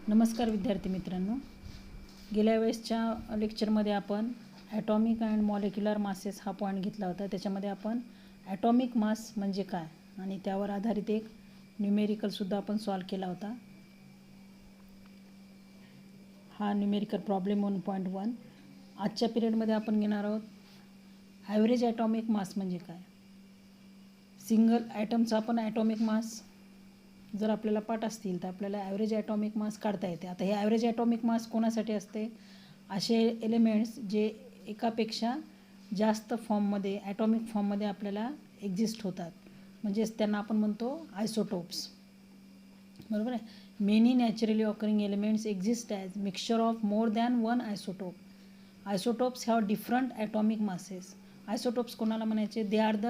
नमस्कार विद्यार्थी मित्रांनो, गेल्या वेळेसच्या लेक्चरमध्ये आपण ॲटॉमिक अँड मॉलिक्युलर मासेस हा पॉईंट घेतला होता. त्याच्यामध्ये आपण ॲटॉमिक मास म्हणजे काय आणि त्यावर आधारित एक न्यूमेरिकलसुद्धा आपण सॉल्व केला होता. हा न्यूमेरिकल प्रॉब्लेम 1.1. आजच्या पिरियडमध्ये आपण घेणार आहोत ॲव्हरेज ॲटॉमिक मास म्हणजे काय. सिंगल ॲटमचा आपण ॲटॉमिक मास जर आपल्याला पाठ असतील तर आपल्याला ॲव्हरेज ॲटॉमिक मास काढता येते. आता हे ॲव्हरेज ॲटॉमिक मास कोणासाठी असते? असे एलिमेंट्स जे एकापेक्षा जास्त फॉर्ममध्ये ॲटॉमिक फॉर्ममध्ये आपल्याला एक्झिस्ट होतात, म्हणजेच त्यांना आपण म्हणतो आयसोटोप्स. बरोबर आहे. Many naturally occurring elements exist as mixture of more than one isotope. Isotopes have different atomic masses. Isotopes कोणाला म्हणायचे? They are the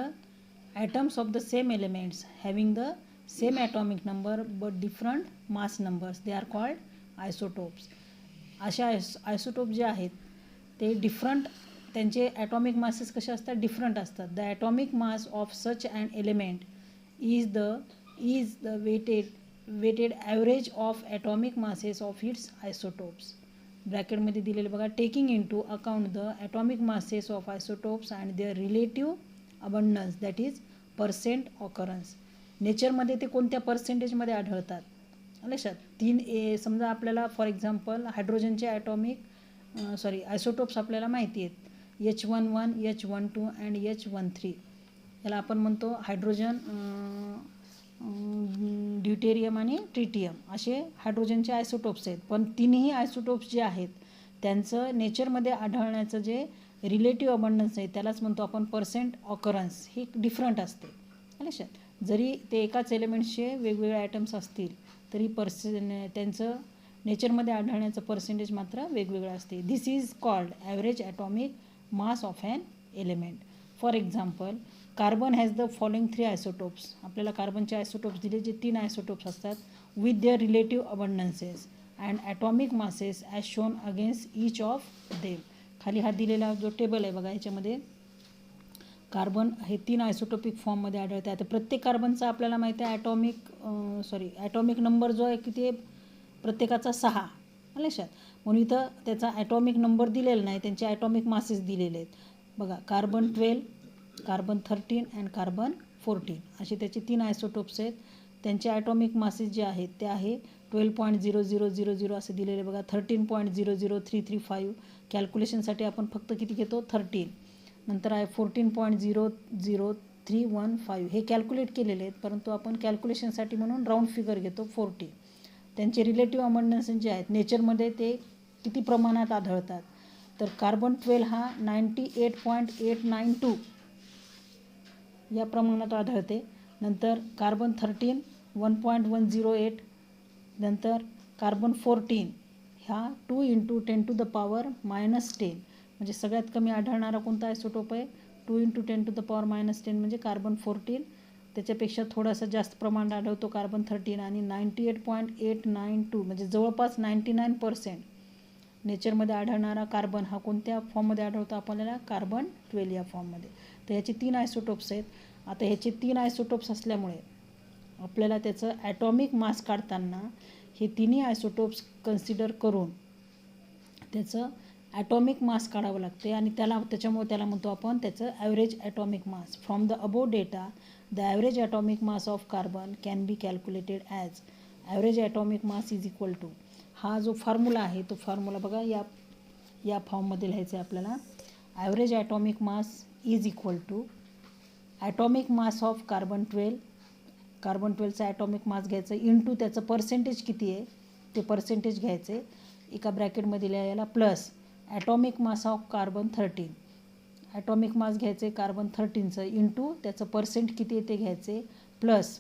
atoms of the same elements having the same atomic number but different mass numbers. They are called isotopes. अशा isotope जे आहेत ते different, त्यांचे atomic masses कसे असतात? Different असतात. The atomic mass of such and element is the weighted average of atomic masses of its isotopes. ब्रॅकेटमध्ये दिलेले बघा, taking into account the atomic masses of isotopes and their relative abundance, that is percent occurrence. नेचरमध्ये ते कोणत्या पर्सेंटेजमध्ये आढळतात? लक्षात. समजा आपल्याला फॉर एक्झाम्पल हायड्रोजनचे आयसोटोप्स आपल्याला माहिती आहेत. H11, H12 and H13. याला आपण म्हणतो हायड्रोजन, ड्यूटेरियम आणि ट्रिटियम असे हायड्रोजनचे आयसोटोप्स आहेत. पण तिन्ही आयसोटोप्स जे आहेत त्यांचं नेचरमध्ये आढळण्याचं जे रिलेटिव्ह अबंडन्स आहे त्यालाच म्हणतो आपण पर्सेंट ऑकरन्स. ही डिफरंट असते. लक्षात. जरी ते एकाच एलिमेंट्सचे वेगवेगळे ॲटम्स असतील तरी त्यांचं नेचरमध्ये आढळण्याचं पर्सेंटेज मात्र वेगवेगळं असते. This is called average atomic mass of an element. For example, carbon has the following 3 isotopes. आपल्याला कार्बनचे आयसोटोप्स दिले जे 3 आयसोटोप्स असतात with their relative abundances and atomic masses as shown against each of them. खाली हा दिलेला जो table आहे बघा, ह्याच्यामध्ये कार्बन हे 3 आयसोटोपिक फॉर्ममध्ये आढळते. आता प्रत्येक कार्बनचा आपल्याला माहिती आहे ॲटॉमिक नंबर जो आहे किती आहे? प्रत्येकाचा 6. लक्षात. म्हणून इथं त्याचा ॲटॉमिक नंबर दिलेला नाही, त्यांचे ॲटॉमिक मासेस दिलेले आहेत बघा. कार्बन 12, कार्बन 13 अँड कार्बन 14 असे त्याचे 3 आयसोटोप्स आहेत. त्यांचे ॲटॉमिक मासेस जे आहेत ते आहे 12.0000 असे दिलेले बघा. 13.00335. कॅल्क्युलेशनसाठी आपण फक्त किती घेतो? 13. नंतर आहे 14.00315. हे कॅल्क्युलेट केलेले आहेत परंतु आपण कॅल्क्युलेशनसाठी म्हणून राऊंड फिगर घेतो 40. त्यांचे रिलेटिव्ह अबंडन्स जे आहेत नेचरमध्ये ते किती प्रमाणात आढळतात? तर कार्बन 12 हा 98.892 या प्रमाणात आढळते. नंतर कार्बन 13 1.108. नंतर कार्बन 14 ह्या 2 × 10⁻⁻10 म्हणजे सगळ्यात कमी आढळणारा कोणता आयसोटोप आहे? 2 × 10⁻⁻10 म्हणजे कार्बन 14. त्याच्यापेक्षा थोडासा जास्त प्रमाणात आढळतो कार्बन 13 आणि 98.892 म्हणजे जवळपास 99% नेचरमध्ये आढळणारा कार्बन हा कोणत्या फॉर्ममध्ये आढळतो? आपल्याला कार्बन 12 या फॉर्ममध्ये. तर ह्याचे 3 आयसोटोप्स आहेत. आता ह्याचे 3 आयसोटोप्स असल्यामुळे आपल्याला त्याचं ॲटॉमिक मास काढताना हे तिन्ही आयसोटोप्स कन्सिडर करून त्याचं ॲटॉमिक मास काढावं लागते आणि त्याच्यामुळे त्याला म्हणतो आपण त्याचं average atomic mass. From the above data the average atomic mass of carbon can be calculated as average atomic mass is equal to. हा जो फॉर्म्युला आहे तो फॉर्म्युला बघा या फॉर्ममध्ये लिहायचं आहे आपल्याला. Average atomic mass is equal to atomic mass of carbon 12. Carbon 12चा ॲटॉमिक मास घ्यायचं इंटू त्याचं पर्सेंटेज किती आहे ते पर्सेंटेज घ्यायचे एका ब्रॅकेटमध्ये लिहायला, plus atomic mass of carbon 13. Atomic mass घ्यायचे कार्बन 13चं इंटू त्याचं पर्सेंट किती आहे ते घ्यायचे, plus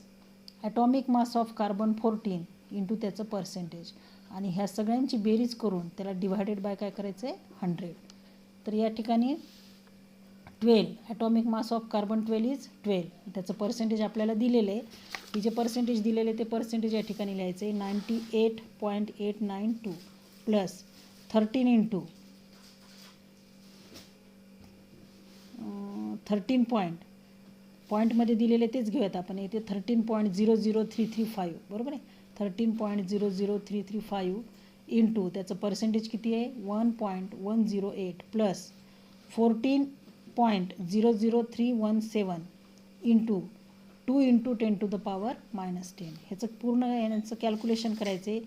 atomic mass of carbon 14 into त्याचं पर्सेंटेज. आणि ह्या सगळ्यांची बेरीज करून त्याला डिव्हायडेड बाय काय करायचं आहे? 100. तर या ठिकाणी 12 atomic mass of carbon 12 is 12. त्याचं पर्सेंटेज आपल्याला दिलेलं आहे. हे जे पर्सेंटेज दिलेले ते पर्सेंटेज या ठिकाणी लिहायचे 98.892 प्लस 13 इंटू 13 पॉईंटमध्ये दिलेले तेच घेऊयात आपण. इथे 13.00335 बरोबर आहे. 13.00335 इंटू त्याचं पर्सेंटेज किती आहे 1.108 plus 14.00317 into 2 into 10 to the power -10. ह्याचं पूर्ण याचं कॅल्क्युलेशन करायचं आहे.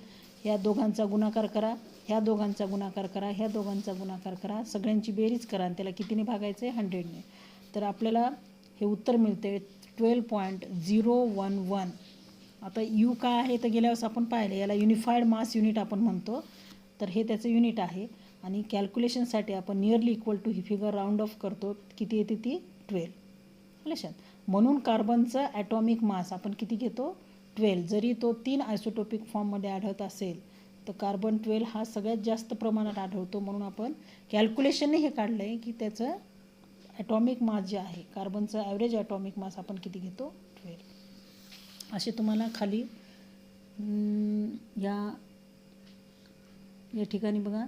ह्या दोघांचा गुणाकार करा, ह्या दोघांचा गुणाकार करा, ह्या दोघांचा गुणाकार करा, सगळ्यांची बेरीज करा आणि त्याला कितीने भागायचं आहे 100ने. तर आपल्याला हे उत्तर मिळते 12.011. आता यू काय आहे तर गेल्या वेळेस आपण पाहिलं, याला युनिफाईड मास युनिट आपण म्हणतो. तर हे त्याचं युनिट आहे आणि कॅल्क्युलेशनसाठी आपण नियरली इक्वल टू ही फिगर राऊंड ऑफ करतो. किती येते ती 12 लक्षात. म्हणून कार्बनचं ॲटॉमिक मास आपण किती घेतो 12. जरी तो 3 आयसोटोपिक फॉर्ममध्ये आढळत असेल तर कार्बन 12 हा सगळ्यात जास्त प्रमाणात आढळतो. म्हणून आपण कॅल्क्युलेशनने हे काढलं आहे की त्याचं ॲटॉमिक मास जे आहे कार्बनचं ॲव्हरेज ॲटॉमिक मास आपण किती घेतो 12. असे तुम्हाला खाली या ठिकाणी बघा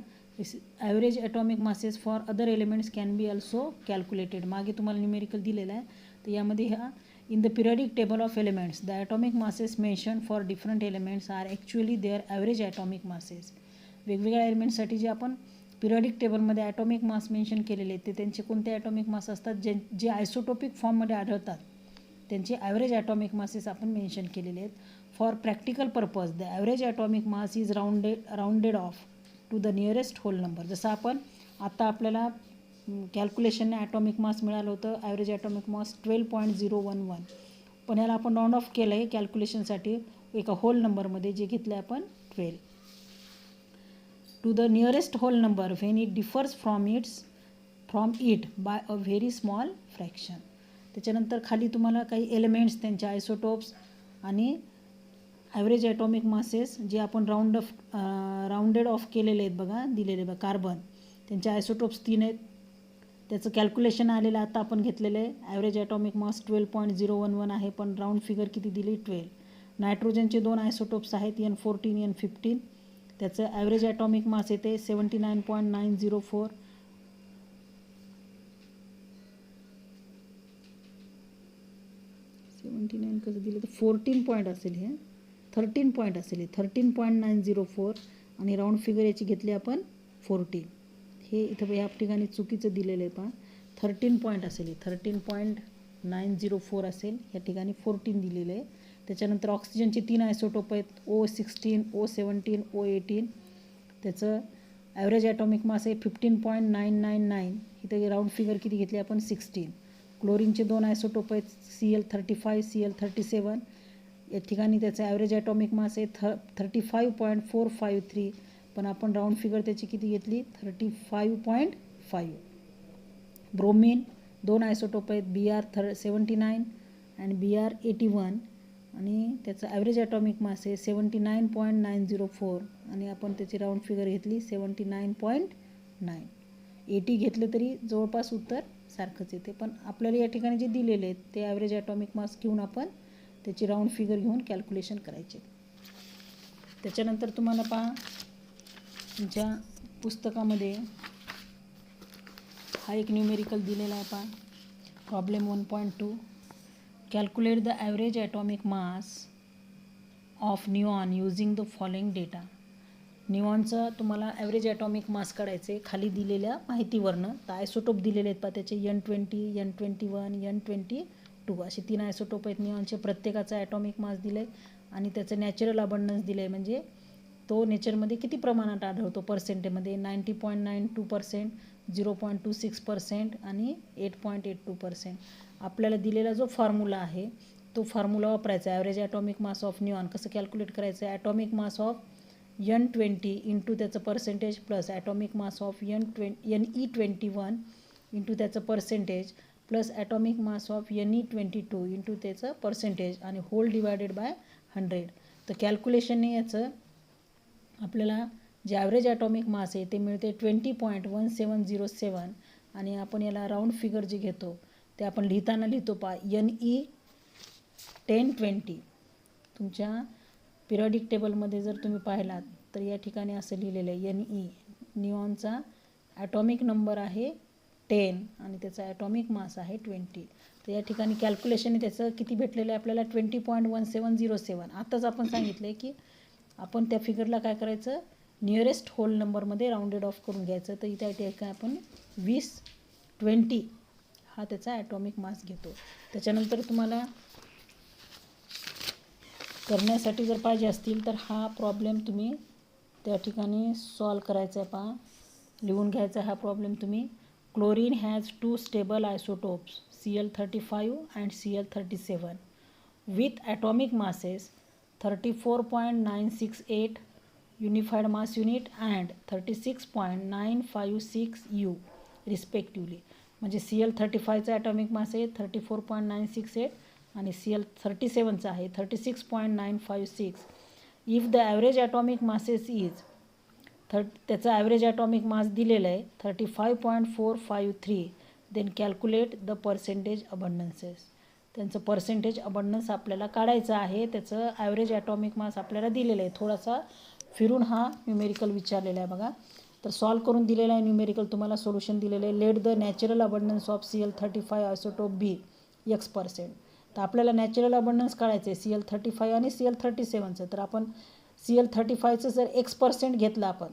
average atomic masses for other elements can be also calculated. मागे तुम्हाला न्यूमेरिकल दिलेलं आहे. तर यामध्ये ह्या in the periodic table of elements the atomic masses mention for different elements are actually their average atomic masses. वेगवेगळ्या एलिमेंट्ससाठी जे आपण पिरियडिक टेबलमध्ये ॲटॉमिक मास मेन्शन केलेले आहेत ते त्यांचे कोणते ॲटॉमिक मास असतात जे आयसोटोपिक फॉर्ममध्ये आढळतात त्यांचे ॲव्हरेज ॲटॉमिक मासेस आपण मेन्शन केलेले आहेत. For practical purpose the average atomic mass is rounded off to the nearest whole number. जसं आपण आता आपल्याला कॅल्क्युलेशनने ॲटॉमिक मास मिळालं होतं ॲव्हरेज ॲटॉमिक मास 12.011. पण याला आपण राऊंड ऑफ केलं आहे कॅल्क्युलेशनसाठी एका होल नंबरमध्ये जे घेतलं आहे आपण 12 to the nearest whole number when it differs from it by a very small fraction. त्याच्यानंतर खाली तुम्हाला काही एलिमेंट्स त्यांचे आयसोटोप्स आणि ॲव्हरेज ॲटॉमिक मासेस जे आपण राऊंडेड ऑफ केलेले आहेत बघा दिलेले बघा. कार्बन त्यांचे आयसोटोप्स 3 आहेत. त्याचं कॅल्क्युलेशन आलेलं आता आपण घेतलेलं आहे. ॲव्हरेज ॲटॉमिक मास 12.011 आहे पण राऊंड फिगर किती दिली 12. नायट्रोजनचे 2 आयसोटोप्स आहेत N14 N15. त्याचं ॲव्हरेज ॲटॉमिक मास येते 79.904. कसं दिलं तर 14 पॉईंट असेल हे 13 पॉईंट असेल हे 13.904 आणि राऊंड फिगर याची घेतली आपण 14. हे इथं या ठिकाणी चुकीचं दिलेलं आहे पहा 13 पॉईंट असेल हे 13.904 असेल. या ठिकाणी 14 दिलेलं आहे. त्याच्यानंतर ऑक्सिजनचे 3 आयसोटोप आहेत O16 O17 O18. त्याचं ॲव्हरेज ॲटॉमिक मास आहे 15.999. इथं राऊंड फिगर किती घेतली आपण 16. क्लोरीनचे 2 आयसोटोप आहेत Cl35 Cl37. या ठिकाणी त्याचं ॲव्हरेज ॲटॉमिक मास आहे 35.453 पण आपण राऊंड फिगर त्याची किती घेतली 35.5. ब्रोमीन 2 आयसोटोप आहेत Br79 आणि Br81 आणि त्याचं ॲव्हरेज ॲटॉमिक मास आहे 79.904 आणि आपण त्याची राऊंड फिगर घेतली 79.9. 80 घेतलं तरी जवळपास उत्तर सारखंच येते. पण आपल्याला या ठिकाणी जे दिलेले आहेत ते ॲव्हरेज ॲटॉमिक मास घेऊन आपण त्याची राऊंड फिगर घेऊन कॅल्क्युलेशन करायचे. त्याच्यानंतर तुम्हाला पहा तुमच्या पुस्तकामध्ये हा एक न्यूमेरिकल दिलेला आहे पहा problem 1.2. Calculate the average atomic mass of neon using the following data. निऑनचं तुम्हाला ॲव्हरेज ॲटॉमिक मास काढायचे खाली दिलेल्या माहितीवरनं. तर आयसोटोप दिलेले आहेत पहा त्याचे N20 N21 N22 असे 3 आयसोटोप आहेत निऑनचे. प्रत्येकाचा ॲटॉमिक मास दिलं आहे आणि त्याचं नॅचरल अबंडन्स दिलं आहे म्हणजे तो नेचरमध्ये किती प्रमाणात आढळतो पर्सेंटेमध्ये 90.92%, 0.26% आणि 8.82%. आपल्याला दिलेला जो फॉर्म्युला आहे तो फॉर्म्युला वापरायचा. Average atomic mass of neon कसं कॅल्क्युलेट करायचं atomic mass of N20 into त्याचं percentage plus atomic mass of Ne21 into त्याचं percentage plus atomic mass of Ne22 into त्याचं पर्सेंटेज आणि होल डिवायडेड बाय 100. तर कॅल्क्युलेशनने याचं आपल्याला जे ॲव्हरेज ॲटॉमिक मास आहे ते मिळते 20.1707 आणि आपण याला राऊंड फिगर जे घेतो ते आपण लिहिताना लिहितो पहा Ne1020. तुमच्या पिरियडिक टेबलमध्ये जर तुम्ही पाहिलात तर या ठिकाणी असं लिहिलेलं आहे Ne निऑनचा ॲटॉमिक नंबर आहे 10 आणि त्याचा ॲटॉमिक मास आहे 20. तर या ठिकाणी कॅल्क्युलेशनने त्याचं किती भेटलेलं आहे आपल्याला 20.1707. आताच आपण सांगितलं आहे की आपण त्या फिगरला काय करायचं, नियरेस्ट होल नंबरमध्ये राऊंडेड ऑफ करून घ्यायचं. तर इथे ठिकाणी आपण 20 हा त्याचा ॲटॉमिक मास घेतो. त्याच्यानंतर तुम्हाला करण्यासाठी जर पाहिजे असतील तर हा प्रॉब्लेम तुम्ही त्या ठिकाणी सॉल्व करायचा आहे. पहा, लिहून घ्यायचा हा प्रॉब्लेम तुम्ही. Chlorine has 2 stable isotopes Cl35 and Cl37 with atomic masses 34.968 unified mass unit and 36.956 U respectively. म्हणजे Cl35चा ॲटॉमिक मास आहे 34.968 आणि Cl37चा आहे 36.956. If the average atomic masses is त्याचा ॲव्हरेज ॲटॉमिक मास दिलेला आहे 35.453. Then calculate the percentage abundances. त्यांचं percentage abundance आपल्याला काढायचं आहे. त्याचं ॲव्हरेज ॲटॉमिक मास आपल्याला दिलेलं आहे. थोडासा फिरून हा न्यूमेरिकल विचारलेला आहे बघा. तर सॉल्व करून दिलेला आहे न्यूमेरिकल, तुम्हाला सोल्युशन दिलेलं आहे. Let the natural abundance of Cl35 isotope be X%. तर आपल्याला नॅचरल अबंडन्स काढायचं आहे Cl35 आणि Cl37चं. तर आपण Cl35चं जर X% घेतलं आपण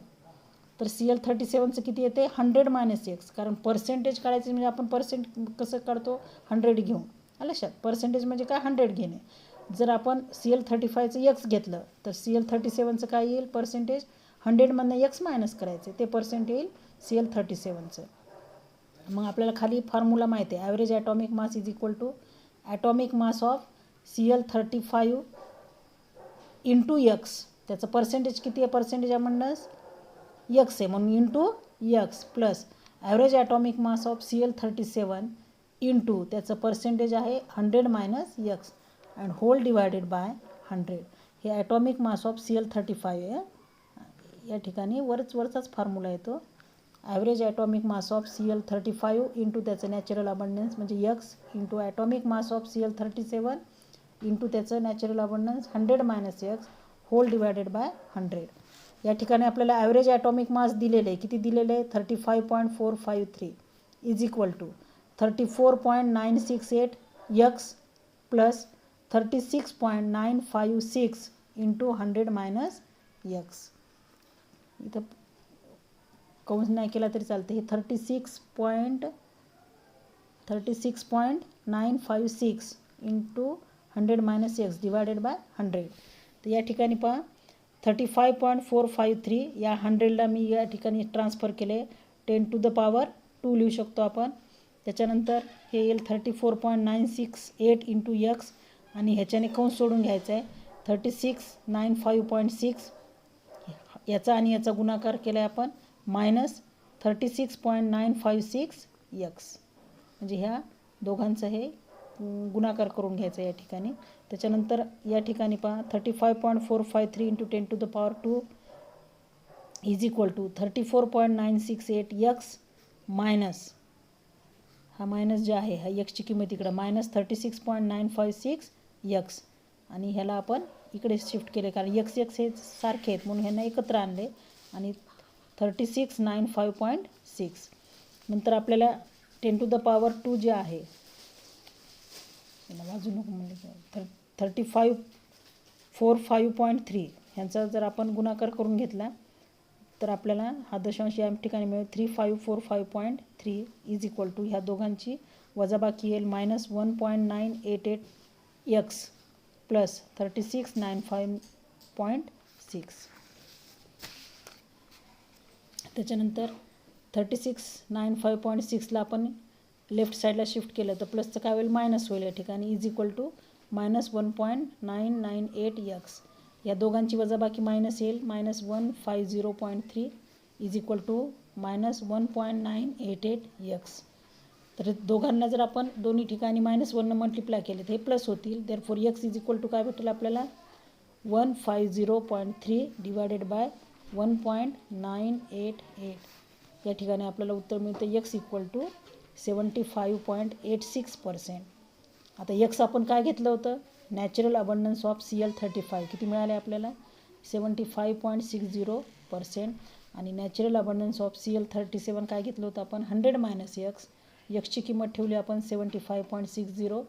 तर Cl37चं किती येते 100 - X. कारण पर्सेंटेज काढायचं म्हणजे आपण पर्सेंट कसं काढतो 100 घेऊन. आलं लक्षात. पर्सेंटेज म्हणजे काय 100 घेणे. जर आपण Cl35चं X घेतलं तर Cl37चं काय येईल पर्सेंटेज 100मधनं X मायनस करायचे, ते पर्सेंट येईल Cl37चं. मग आपल्याला खाली फॉर्म्युला माहिती आहे, average atomic mass is equal to atomic mass of Cl35 into X. त्याचं पर्सेंटेज किती आहे, पर्सेंटेज अबंडन्स X आहे म्हणून into X plus average atomic mass of Cl37 into त्याचं पर्सेंटेज आहे 100 - X and whole divided by 100. हे atomic mass of Cl35 आहे. या ठिकाणी वरचाच फॉर्म्युला येतो. Average atomic mass of Cl35 into त्याचं नॅचरल अबंडन्स म्हणजे X into atomic mass of Cl37 into त्याचं natural abundance 100 - X whole divided by 100. या ठिकाणी आपल्याला ॲव्हरेज ॲटॉमिक मास दिलेले आहे. किती दिलेले आहे 35.453 is equal to 34.968 X plus 36.956 into 100 - X. इथं कौंस नाही केला तरी चालते. हे 36.956 इंटू 100 - X डिवायडेड बाय 100. तर या ठिकाणी पहा 35.453 या 100ला मी या ठिकाणी ट्रान्सफर केले 10⁻² लिहू शकतो आपण. त्याच्यानंतर हे येईल 34.968 इंटू X आणि ह्याच्याने कौंस सोडून घ्यायचा आहे 3695.6 याचा आणि याचा गुणाकार केला आहे आपण मायनस 36.956 X. म्हणजे ह्या दोघांचं हे गुणाकार करून घ्यायचं या ठिकाणी. त्याच्यानंतर या ठिकाणी पहा 35.453 into 10⁻² is equal to 34.968 X minus हा मायनस जे आहे हा Xची किंमत इकडं मायनस 36.956 X आणि ह्याला आपण इकडे शिफ्ट केले कारण X हे सारखे आहेत म्हणून ह्यांना एकत्र आणले आणि 3695.6. नंतर आपल्याला 10⁻² जे आहे बाजू नको म्हणजे 3545.3 ह्यांचा जर आपण गुणाकार करून घेतला तर आपल्याला हा दशांश या ठिकाणी मिळेल 3545.3 इज इक्वल टू ह्या दोघांची वजाबाकी येईल मायनस 1.988 X प्लस 3695.6. त्याच्यानंतर 3695.6ला आपण लेफ्ट साईडला शिफ्ट केलं तर प्लसचं काय होईल मायनस होईल या ठिकाणी is equal to minus 1.998 X. या दोघांची वजाबाकी मायनस येईल minus 150.3 is equal to minus 1.988 X. तर दोघांना जर आपण दोन्ही ठिकाणी -1 मल्टिप्लाय केले तर हे प्लस होतील. Therefore X is equal to काय भेटेल आपल्याला 150.3 डिवायडेड बाय 1.988. या ठिकाणी आपल्याला उत्तर मिळतं X इक्वल टू 75.86%. आता X आपण काय घेतलं होतं नॅचरल अबंडन्स ऑफ Cl35 किती मिळाले आपल्याला 75.60% आणि नॅचरल अबंडन्स ऑफ Cl37 काय घेतलं होतं आपण 100 - X. Xची किंमत ठेवली आपण 75.60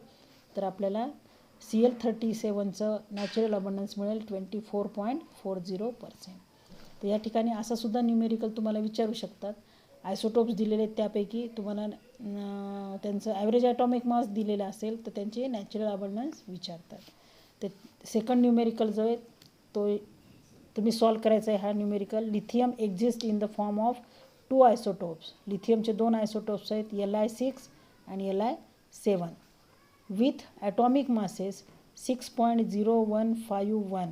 तर आपल्याला Cl37चं नॅचरल अबंडन्स मिळेल 24.40%. तर या ठिकाणी असा सुद्धा न्यूमेरिकल तुम्हाला विचारू शकतात. आयसोटोप्स दिलेले आहेत त्यापैकी तुम्हाला त्यांचं ॲव्हरेज ॲटॉमिक मास दिलेलं असेल तर त्यांचे नॅचरल अबंडन्स विचारतात. ते सेकंड न्यूमेरिकल जो आहे तो तुम्ही सॉल्व करायचा आहे. हा numerical lithium exist in the form of 2 isotopes. लिथियमचे 2 आयसोटोप्स आहेत Li6 आणि Li7 with atomic masses 6.0151.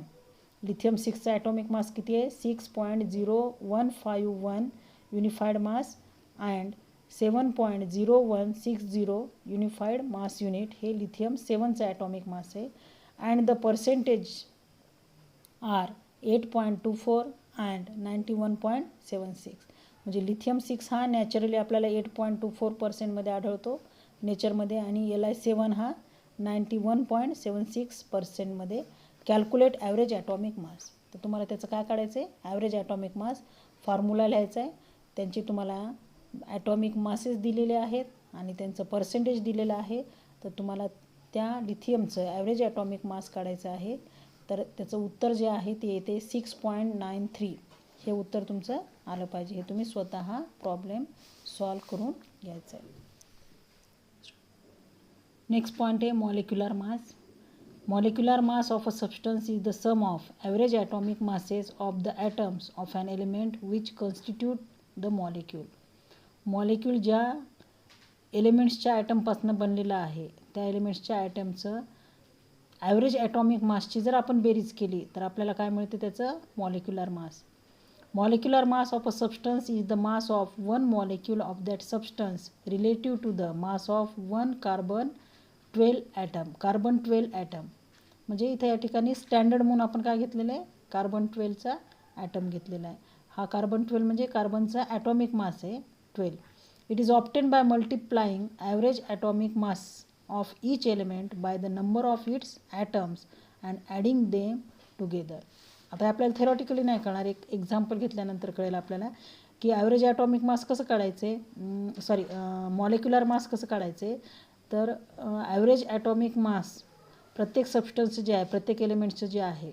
Lithium 6चा ॲटॉमिक मास किती आहे 6.0151 unified mass and 7.0160 unified mass unit हे लिथियम 7चा ॲटॉमिक मास आहे. And the percentage are 8.24 and 91.76. म्हणजे लिथियम 6 हा नॅचरली आपल्याला 8.24% आढळतो नेचरमध्ये आणि Li7 हा 91.76% कॅल्क्युलेट ॲव्हरेज ॲटॉमिक मास. तर तुम्हाला त्याचं काय काढायचं आहे ॲव्हरेज ॲटॉमिक मास फॉर्म्युला लिहायचा आहे. त्यांची तुम्हाला ॲटॉमिक मासेस दिलेले आहेत आणि त्यांचं पर्सेंटेज दिलेलं आहे. तर तुम्हाला त्या लिथियमचं ॲव्हरेज ॲटॉमिक मास काढायचं आहे. तर त्याचं उत्तर जे आहे ते येते 6.93. हे उत्तर तुमचं आलं पाहिजे. हे तुम्ही स्वतः प्रॉब्लेम सॉल्व करून घ्यायचं आहे. नेक्स्ट पॉईंट आहे molecular mass. Molecular mass of a substance is the sum of average atomic masses of the atoms of an element which constitute the molecule. Molecule ज्या एलिमेंट्सच्या ॲटमपासून बनलेलं आहे त्या एलिमेंट्सच्या ॲटमचं ॲव्हरेज ॲटॉमिक मासची जर आपण बेरीज केली तर आपल्याला काय मिळते त्याचं molecular mass. Molecular mass of a substance is the mass of one molecule of that substance relative to the mass of one carbon 12 atom. Carbon 12 atom म्हणजे इथे या ठिकाणी स्टँडर्ड म्हणून आपण काय घेतलेलं आहे कार्बन 12चा ॲटम घेतलेला आहे. हा कार्बन 12 म्हणजे कार्बनचा ॲटॉमिक मास आहे 12. It is obtain bye multiplying average atomic mass of each element by the number of its atoms and adding them together. आता आपल्याला थेरॉटिकली नाही कळणार. एक एक्झाम्पल घेतल्यानंतर कळेल आपल्याला की ॲव्हरेज ॲटॉमिक मास कसं काढायचे मॉलिक्युलर मास कसं काढायचे. तर ॲव्हरेज ॲटॉमिक मास प्रत्येक सबस्टन्स जे आहे प्रत्येक एलिमेंट्सचं जे आहे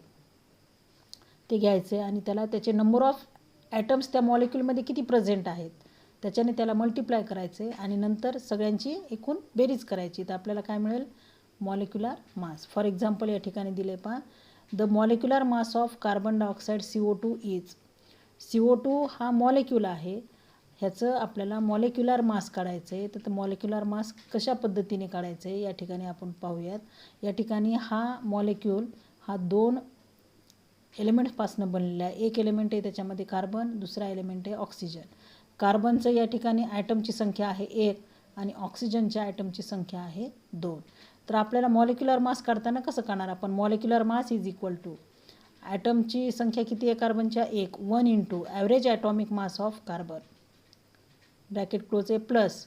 ते घ्यायचे आणि त्याला त्याचे नंबर ऑफ ॲटम्स त्या मॉलिक्यूलमध्ये किती प्रेझेंट आहेत त्याच्याने त्याला मल्टिप्लाय करायचे आणि नंतर सगळ्यांची एकूण बेरीज करायची. तर आपल्याला काय मिळेल मॉलिक्युलर मास. फॉर एक्झाम्पल या ठिकाणी दिले पहा the molecular mass of carbon dioxide CO2 is. CO2 हा मॉलिक्यूल आहे. ह्याचं आपल्याला मॉलिक्युलर मास काढायचं आहे. तर मॉलिक्युलर मास कशा पद्धतीने काढायचं आहे या ठिकाणी आपण पाहूयात. या ठिकाणी हा मॉलिक्यूल हा 2 एलिमेंट्सपासून बनलेला आहे. एक एलिमेंट आहे त्याच्यामध्ये कार्बन, दुसरा एलिमेंट आहे ऑक्सिजन. कार्बनचं या ठिकाणी ॲटमची संख्या आहे 1 आणि ऑक्सिजनच्या ॲटमची संख्या आहे 2. तर आपल्याला मॉलिक्युलर मास काढताना कसं काढणार आपण molecular mass is equal to ॲटमची संख्या किती आहे कार्बनच्या 1 1 into average atomic mass of carbon bracket close आहे plus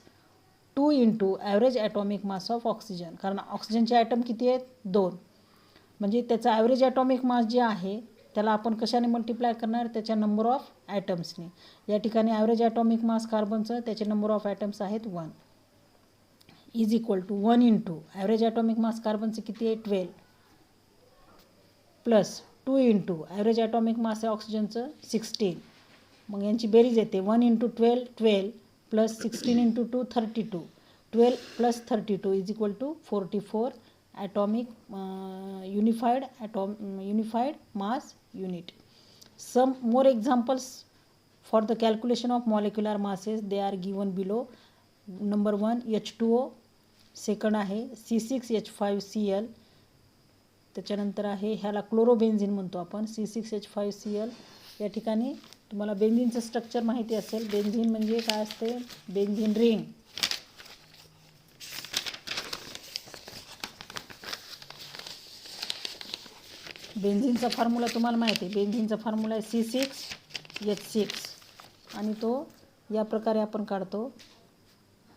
2 into average atomic mass of oxygen. कारण ऑक्सिजनचे ॲटम किती आहेत 2 म्हणजे त्याचा ॲव्हरेज ॲटॉमिक मास जे आहे त्याला आपण कशाने मल्टिप्लाय करणार त्याच्या नंबर ऑफ ॲटम्सने. या ठिकाणी ॲव्हरेज ॲटॉमिक मास कार्बनचं त्याचे नंबर ऑफ ॲटम्स आहेत 1 is equal to 1 into average atomic mass कार्बनचं किती आहे 12 plus 2 into average atomic mass आहे ऑक्सिजनचं 16. मग यांची बेरीज येते 1 into 12 12 plus 16 into 2 32 12 plus 32 is equal to 44 atomic unified mass unit. Some more examples for the calculation of molecular masses they are given below. Number 1 H2O, second आहे C6H5Cl, त्याच्यानंतर आहे ह्याला क्लोरोबेन्झिन म्हणतो आपण C6H5Cl. या ठिकाणी तुम्हाला बेन्झिनचं स्ट्रक्चर माहिती असेल. बेन्झिन म्हणजे काय असते बेन्झिन रिंग. बेन्झिनचा फॉर्म्युला तुम्हाला माहिती आहे. बेन्झिनचा फॉर्म्युला आहे C6H6 आणि तो या प्रकारे आपण काढतो.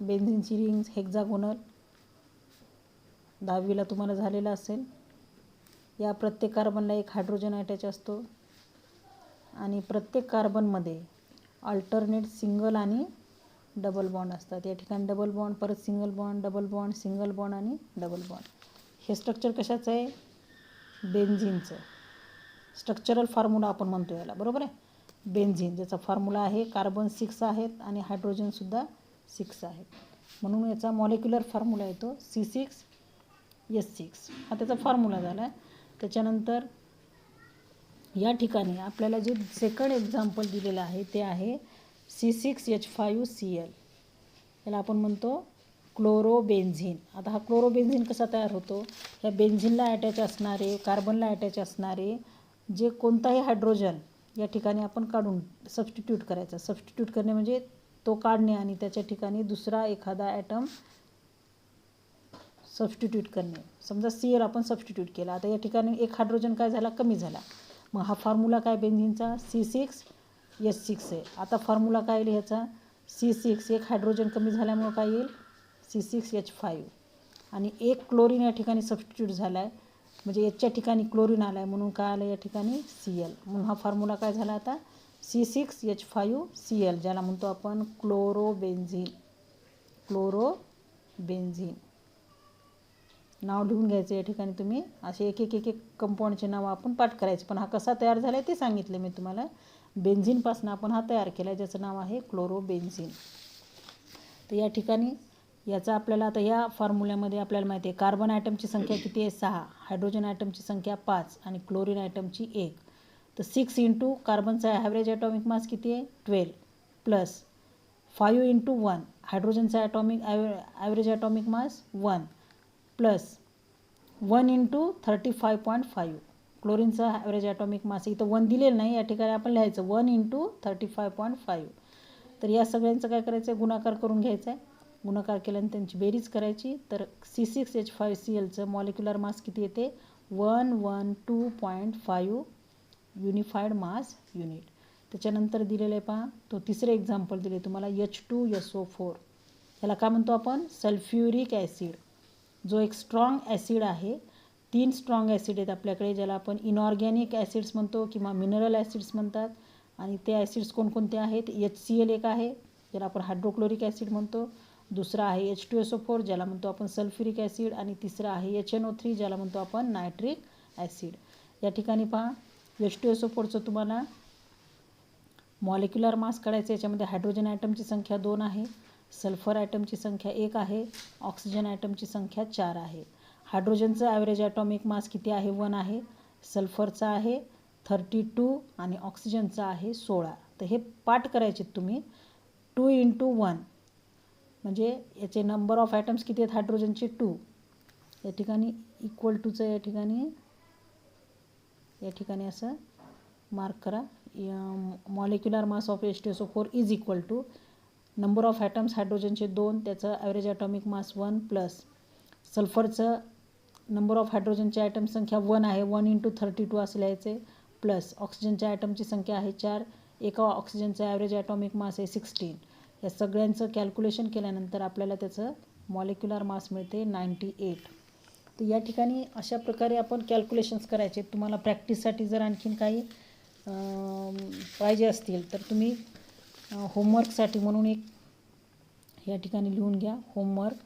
बेन्झिनची रिंग हेक्सागोनल 10वीला तुम्हाला झालेला असेल. या प्रत्येक कार्बनला एक हायड्रोजन अटॅच असतो आणि प्रत्येक कार्बनमध्ये अल्टरनेट सिंगल आणि डबल बॉन्ड असतात. या ठिकाणी डबल बॉन्ड परत single bond double bond single bond आणि डबल बॉन्ड हे स्ट्रक्चर कशाचं आहे? बेन्झिनचं. स्ट्रक्चरल फॉर्म्युला आपण म्हणतो याला, बरोबर आहे. बेन्झिन ज्याचा फॉर्म्युला आहे कार्बन 6 आहेत आणि हायड्रोजनसुद्धा 6 आहेत, म्हणून याचा मॉलिक्युलर फॉर्म्युला येतो C6H6. हा त्याचा फॉर्म्युला झाला. त्याच्यानंतर या ठिकाणी आपल्याला जे सेकंड एक्झाम्पल दिलेलं आहे ते आहे C6H5Cl. याला आपण म्हणतो क्लोरोबेन्झिन. आता हा क्लोरोबेन्झिन कसा तयार होतो? ह्या बेन्झिनला अटॅच असणारे, कार्बनला अटॅच असणारे जे कोणताही हायड्रोजन या ठिकाणी आपण काढून सबस्टिट्यूट करायचा. सबस्टिट्यूट करणे म्हणजे तो काढणे आणि त्याच्या ठिकाणी दुसरा एखादा ॲटम सबस्टिट्यूट करणे. समजा Cl आपण सबस्टिट्यूट केला, आता या ठिकाणी एक हायड्रोजन काय झाला? कमी झाला. मग हा फॉर्म्युला काय बेन्झिनचा? C6H6 आहे. आता फॉर्म्युला काय येईल ह्याचा? C6, एक हायड्रोजन कमी झाल्यामुळं काय येईल? C6H5. आणि एक क्लोरीन या ठिकाणी सबस्टिट्यूट झाला आहे, म्हणजे याच्या ठिकाणी क्लोरीन आला आहे म्हणून काय आलं या ठिकाणी? Cl. म्हणून हा फॉर्म्युला काय झाला आता? C6H5Cl, ज्याला म्हणतो आपण क्लोरोबेन्झिन. क्लोरोबेन्झिन नाव लिहून घ्यायचं या ठिकाणी तुम्ही. असे एक एक एक एक कंपाऊंडचे नाव आपण पाठ करायचे. पण हा कसा तयार झाला आहे ते सांगितलं मी तुम्हाला. बेन्झिनपासून आपण हा तयार केला आहे, ज्याचं नाव आहे क्लोरोबेन्झिन. तर या ठिकाणी याचा आपल्याला आता या फॉर्म्युल्यामध्ये आपल्याला माहिती आहे कार्बन ॲटमची संख्या किती आहे? 6, हायड्रोजन ॲटमची संख्या 5 आणि क्लोरीन ॲटमची 1. तर 6 इंटू कार्बनचा ॲव्हरेज ॲटॉमिक मास किती आहे? 12 प्लस 5 इंटू 1 हायड्रोजनचा average atomic mass 1 plus 1 into 35.5 क्लोरीनचा ॲव्हरेज ॲटॉमिक मास. इथं 1 दिलेलं नाही, या ठिकाणी आपण लिहायचं 1 इंटू 35.5. तर या सगळ्यांचं काय करायचं आहे? गुणाकार करून घ्यायचा आहे. गुणाकार केल्यानंतर त्यांची बेरीज करायची. तर C6H5Clचं मॉलिक्युलर मास किती येते? 112.5 युनिफाईड मास युनिट. त्याच्यानंतर दिलेलं आहे पहा, तो तिसरे एक्झाम्पल दिले तुम्हाला H2SO4. याला काय म्हणतो आपण? Sulphuric acid. जो एक स्ट्रॉंग ॲसिड आहे. 3 स्ट्रॉंग ॲसिड आहेत आपल्याकडे, ज्याला आपण इनऑर्गॅनिक ॲसिड्स म्हणतो किंवा मिनरल ॲसिड्स म्हणतात. आणि ते ॲसिड्स कोणकोणते आहेत? HCl एक आहे, ज्याला आपण हायड्रोक्लोरिक ॲसिड म्हणतो. दुसरा आहे H2SO4, ज्याला म्हणतो आपण सल्फ्युरिक ॲसिड. आणि तिसरा आहे HNO3, ज्याला म्हणतो आपण नायट्रिक ॲसिड. या ठिकाणी पहा, H2SO4चं तुम्हाला मॉलिक्युलर मास काढायचं. याच्यामध्ये हायड्रोजन ॲटमची संख्या 2 आहे, सल्फर ॲटमची संख्या 1 आहे, ऑक्सिजन ॲटमची संख्या 4 आहे. हायड्रोजनचं ॲव्हरेज ॲटॉमिक मास किती आहे? 1 आहे. सल्फरचा आहे 32 आणि ऑक्सिजनचा आहे 16. तर हे पाठ करायचे तुम्ही. 2 इंटू 1 म्हणजे याचे नंबर ऑफ ॲटम्स किती आहेत हायड्रोजनचे? 2. या ठिकाणी इक्वल टूचं या ठिकाणी असं मार्क करा. Molecular mass of H2SO4 is equal to number of atoms हायड्रोजनचे 2, त्याचं ॲव्हरेज ॲटॉमिक मास 1 प्लस सल्फरचं नंबर ऑफ हायड्रोजनचे ॲटम संख्या 1 आहे, 1 इंटू 32 असं लिहायचे, प्लस ऑक्सिजनच्या ॲटमची संख्या आहे 4, एका ऑक्सिजनचं ॲव्हरेज ॲटॉमिक मास आहे 16. या सगळ्यांचं कॅल्क्युलेशन केल्यानंतर आपल्याला त्याचं मॉलिक्युलर मास मिळते 98. तर या ठिकाणी अशा प्रकारे आपण कॅल्क्युलेशन्स करायचे. तुम्हाला प्रॅक्टिससाठी जर आणखीन काही पाहिजे असतील तर तुम्ही होमवर्कसाठी म्हणून एक या ठिकाणी लिहून घ्या होमवर्क.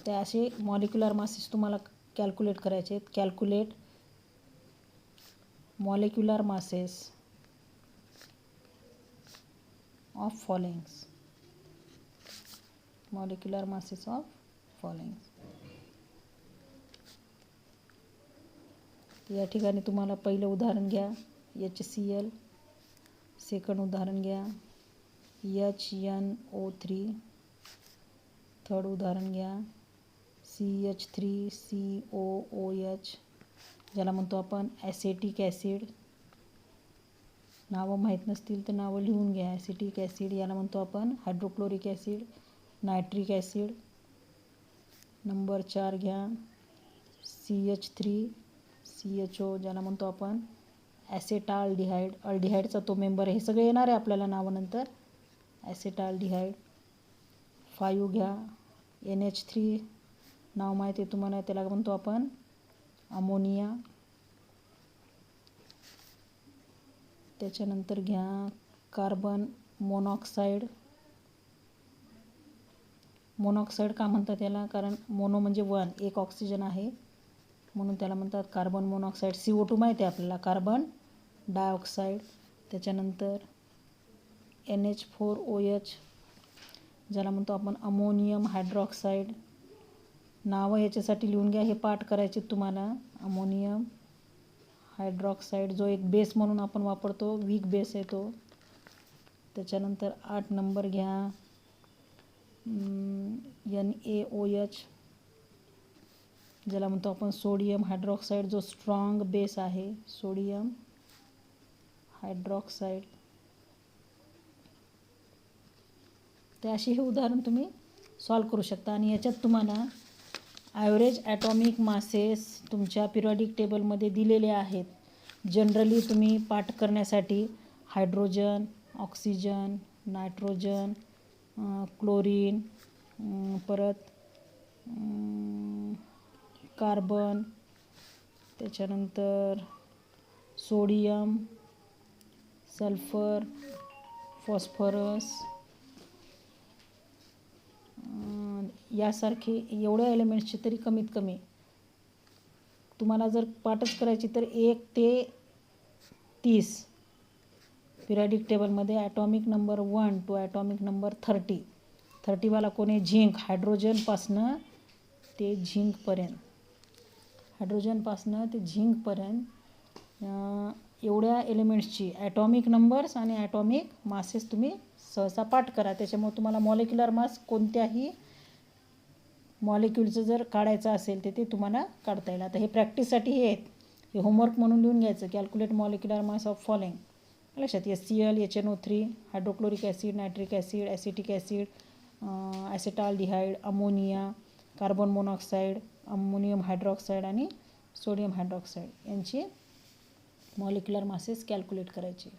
त्या असे मॉलिक्युलर मासेस तुम्हाला कॅल्क्युलेट करायचे आहेत. Calculate molecular masses of followings. Molecular masses of followings. या ठिकाणी तुम्हाला पहिलं उदाहरण घ्या HCl, सेकंड उदाहरण घ्या HNO3, थर्ड उदाहरण घ्या CH3COOH, ज्याला म्हणतो आपण ॲसेटिक ॲसिड. नावं माहीत नसतील तर नावं लिहून घ्या. ॲसेटिक ॲसिड याला म्हणतो आपण hydrochloric acid, nitric acid. Number 4 घ्या CH3CHO, ज्याला म्हणतो आपण ॲसेटाल्डिहाइड. अल्डिहाइडचा तो मेंबर आहे. हे सगळे येणार आहे आपल्याला नावं नंतर. ॲसेटाल्डिहाइड. 5 घ्या NH3, नाव माहिती आहे तुम्हाला, त्याला म्हणतो आपण अमोनिया. त्याच्यानंतर घ्या कार्बन मोनॉक्साईड. मोनॉक्साईड का म्हणतात याला, कारण मोनो म्हणजे वन, एक ऑक्सिजन आहे म्हणून त्याला म्हणतात कार्बन मोनॉक्साईड. CO2 माहिती आहे आपल्याला, कार्बन डायऑक्साईड. त्याच्यानंतर NH4OH ज्याला म्हणतो आपण अमोनियम हायड्रॉक्साईड. नावं याच्यासाठी लिहून घ्या, हे पाठ करायचे तुम्हाला. अमोनियम हायड्रॉक्साईड जो एक बेस म्हणून आपण वापरतो, वीक बेस आहे तो. त्याच्यानंतर 8 नंबर घ्या, NaOH ज्याला म्हणतो आपण सोडियम हायड्रॉक्साईड, जो स्ट्रॉंग बेस आहे, सोडियम हायड्रॉक्साईड. ते अशी हे उदाहरण तुम्ही सॉल्व करू शकता. आणि याच्यात तुम्हाला ॲव्हरेज ॲटॉमिक मासेस तुमच्या पिरियॉडिक टेबलमध्ये दिलेले आहेत. जनरली तुम्ही पाठ करण्यासाठी हायड्रोजन, ऑक्सिजन, नायट्रोजन, क्लोरीन, परत कार्बन, त्याच्यानंतर सोडियम, सल्फर, फॉस्फरस यासारखे एवढ्या एलिमेंट्सचे तरी कमीत कमी तुम्हाला जर पाठच करायची तर 1 ते 30 पिरियॉडिक टेबलमध्ये atomic number 1 to atomic number 30वाला कोणी झिंक, हायड्रोजनपासनं ते झिंकपर्यंत एवढ्या एलिमेंट्सची ॲटॉमिक नंबर्स आणि ॲटॉमिक मासेस तुम्ही सहसा पाठ करा. त्याच्यामुळे तुम्हाला मॉलिक्युलर मास कोणत्याही मॉलिक्युलचं जर काढायचं असेल तर ते तुम्हाला काढता येईल. आता हे प्रॅक्टिससाठी हे आहेत, हे होमवर्क म्हणून लिहून घ्यायचं. Calculate molecular mass of following. लक्षात, HCl, HNO3, hydrochloric acid, nitric acid, acetic acid, acetaldehyde, ammonia, carbon monoxide, ammonium hydroxide आणि सोडियम हायड्रॉक्साईड यांची मॉलिक्युलर मासेस कॅल्क्युलेट करायचे.